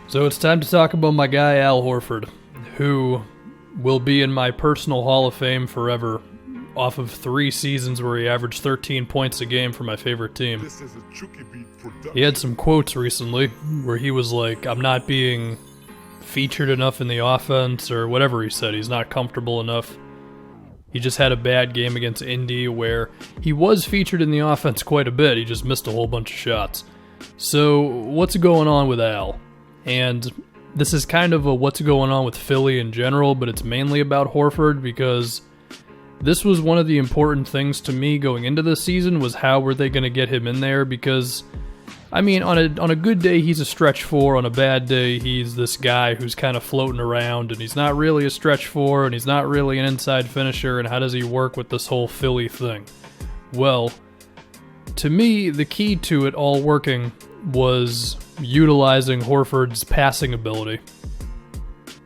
So it's time to talk about my guy Al Horford, who will be in my personal Hall of Fame forever, off of 3 seasons where he averaged 13 points a game for my favorite team. He had some quotes recently where he was like, I'm not being featured enough in the offense, or whatever he said. He's not comfortable enough. He just had a bad game against Indy where he was featured in the offense quite a bit. He just missed a whole bunch of shots. So what's going on with Al? And this is kind of a what's going on with Philly in general, but it's mainly about Horford, because this was one of the important things to me going into this season, was how were they going to get him in there, because, I mean, on a good day, he's a stretch 4. On a bad day, he's this guy who's kind of floating around, and he's not really a stretch 4, and he's not really an inside finisher, and how does he work with this whole Philly thing? Well, to me, the key to it all working was utilizing Horford's passing ability,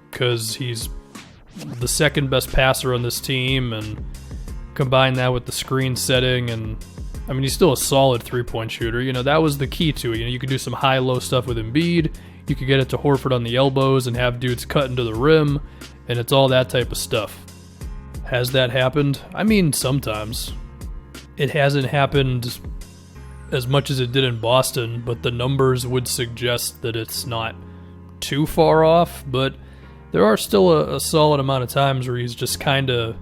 because he's the second best passer on this team, and combine that with the screen setting, and I mean, he's still a solid three-point shooter. You know, that was the key to it. You know, you could do some high-low stuff with Embiid, you could get it to Horford on the elbows and have dudes cut into the rim, and it's all that type of stuff. Has that happened? I mean, sometimes. It hasn't happened as much as it did in Boston, but the numbers would suggest that it's not too far off, but there are still a solid amount of times where he's just kind of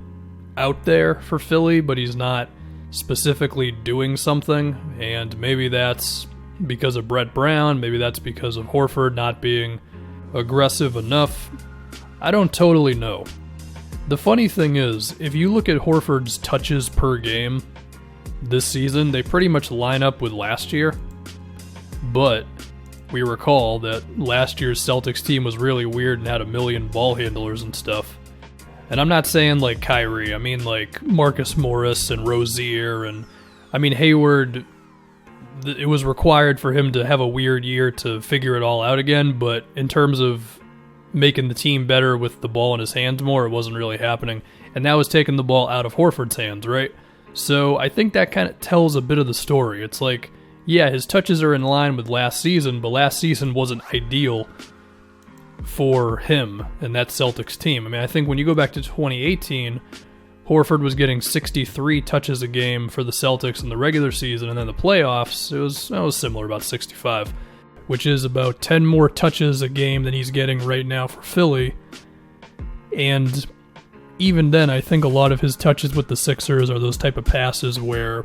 out there for Philly, but he's not specifically doing something, and maybe that's because of Brett Brown, maybe that's because of Horford not being aggressive enough. I don't totally know. The funny thing is, if you look at Horford's touches per game this season, they pretty much line up with last year, but we recall that last year's Celtics team was really weird and had a million ball handlers and stuff. And I'm not saying like Kyrie, I mean like Marcus Morris and Rozier, and I mean Hayward. It was required for him to have a weird year to figure it all out again, but in terms of making the team better with the ball in his hands more, it wasn't really happening. And that was taking the ball out of Horford's hands, right? So I think that kind of tells a bit of the story. It's like, yeah, his touches are in line with last season, but last season wasn't ideal for him and that Celtics team. I mean, I think when you go back to 2018, Horford was getting 63 touches a game for the Celtics in the regular season, and then the playoffs, it was similar, about 65, which is about 10 more touches a game than he's getting right now for Philly. And even then, I think a lot of his touches with the Sixers are those type of passes where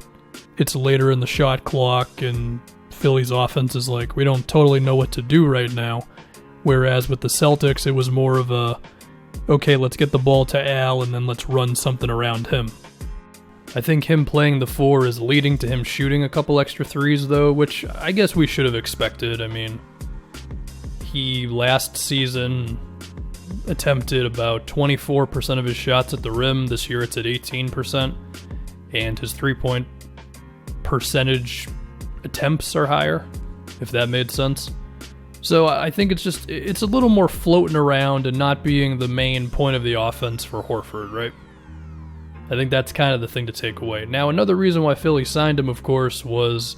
it's later in the shot clock and Philly's offense is like, we don't totally know what to do right now. Whereas with the Celtics, it was more of a, okay, let's get the ball to Al and then let's run something around him. I think him playing the 4 is leading to him shooting a couple extra threes, though, which I guess we should have expected. I mean, he last season attempted about 24% of his shots at the rim. This year it's at 18%, and his three-point percentage attempts are higher, if that made sense. So I think it's a little more floating around and not being the main point of the offense for Horford, right? I think that's kind of the thing to take away. Now, another reason why Philly signed him, of course, was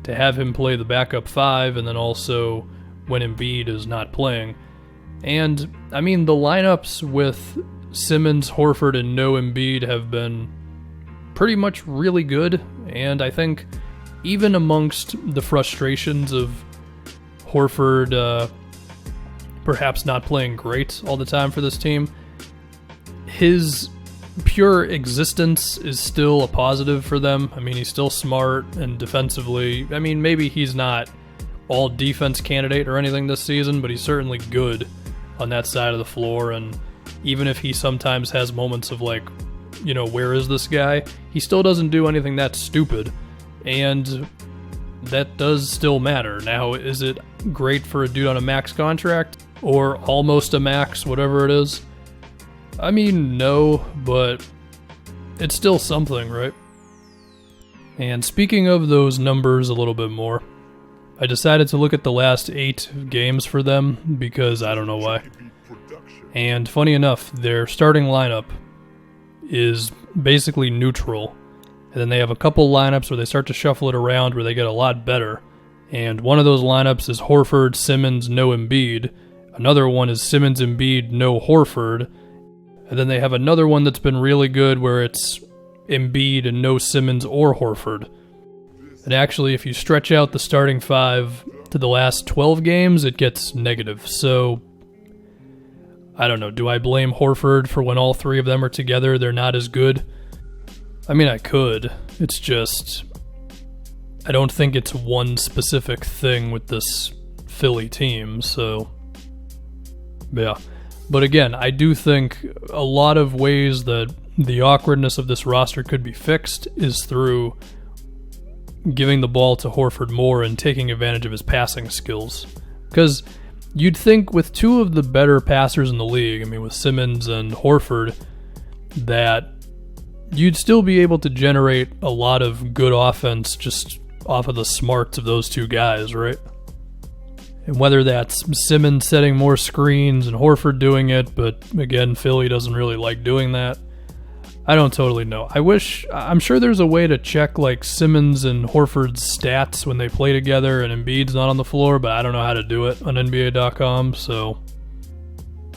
to have him play the backup 5, and then also when Embiid is not playing. And, I mean, the lineups with Simmons, Horford, and no Embiid have been pretty much really good, and I think even amongst the frustrations of Horford perhaps not playing great all the time for this team, his pure existence is still a positive for them. I mean, he's still smart, and defensively, I mean, maybe he's not all defense candidate or anything this season, but he's certainly good on that side of the floor. And even if he sometimes has moments of like, you know, where is this guy? He still doesn't do anything that stupid, and that does still matter. Now, is it great for a dude on a max contract or almost a max, whatever it is? I mean, no, but it's still something, right? And speaking of those numbers a little bit more, I decided to look at the last 8 games for them because I don't know why. And funny enough, their starting lineup is basically neutral. And then they have a couple lineups where they start to shuffle it around where they get a lot better. And one of those lineups is Horford, Simmons, no Embiid. Another one is Simmons, Embiid, no Horford. And then they have another one that's been really good where it's Embiid and no Simmons or Horford. And actually, if you stretch out the starting five to the last 12 games, it gets negative. So, I don't know. Do I blame Horford for when all three of them are together, they're not as good? I mean, I could. It's just, I don't think it's one specific thing with this Philly team, so yeah. But again, I do think a lot of ways that the awkwardness of this roster could be fixed is through giving the ball to Horford more and taking advantage of his passing skills. Because you'd think with two of the better passers in the league, I mean with Simmons and Horford, that you'd still be able to generate a lot of good offense just off of the smarts of those two guys, right? And whether that's Simmons setting more screens and Horford doing it, but again, Philly doesn't really like doing that. I don't totally know. I'm sure there's a way to check like Simmons and Horford's stats when they play together and Embiid's not on the floor, but I don't know how to do it on NBA.com, so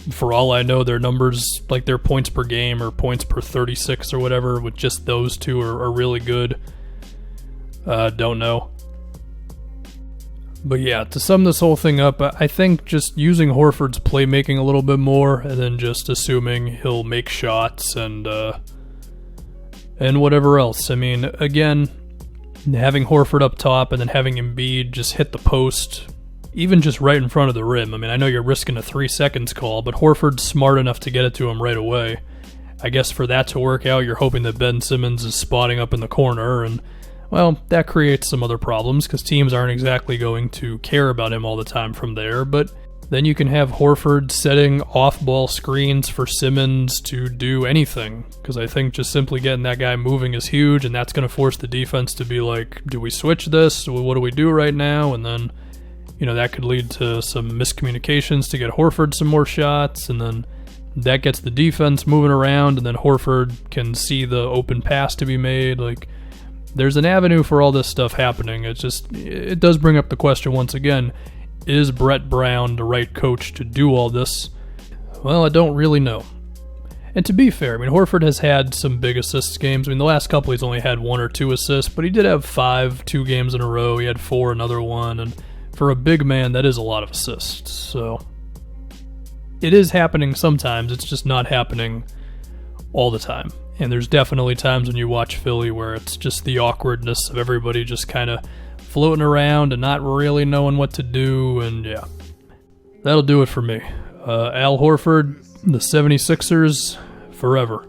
for all I know, their numbers, like their points per game or points per 36 or whatever, with just those two are really good. Don't know. But yeah, to sum this whole thing up, I think just using Horford's playmaking a little bit more and then just assuming he'll make shots and whatever else. I mean, again, having Horford up top and then having Embiid just hit the post, even just right in front of the rim. I mean, I know you're risking a 3 seconds call, but Horford's smart enough to get it to him right away. I guess for that to work out, you're hoping that Ben Simmons is spotting up in the corner, and well, that creates some other problems because teams aren't exactly going to care about him all the time from there, but then you can have Horford setting off-ball screens for Simmons to do anything, because I think just simply getting that guy moving is huge, and that's going to force the defense to be like, do we switch this? What do we do right now? And then, that could lead to some miscommunications to get Horford some more shots, and then that gets the defense moving around, and then Horford can see the open pass to be made. Like, there's an avenue for all this stuff happening. It does bring up the question once again, is Brett Brown the right coach to do all this? Well, I don't really know. And to be fair, I mean, Horford has had some big assists games. I mean, the last couple he's only had 1 or 2 assists, but he did have 5 2 games in a row. He had 4 another one, and for a big man, that is a lot of assists. So it is happening sometimes. It's just not happening all the time. And there's definitely times when you watch Philly where it's just the awkwardness of everybody just kind of floating around and not really knowing what to do. And yeah, that'll do it for me. Al Horford, the 76ers, forever.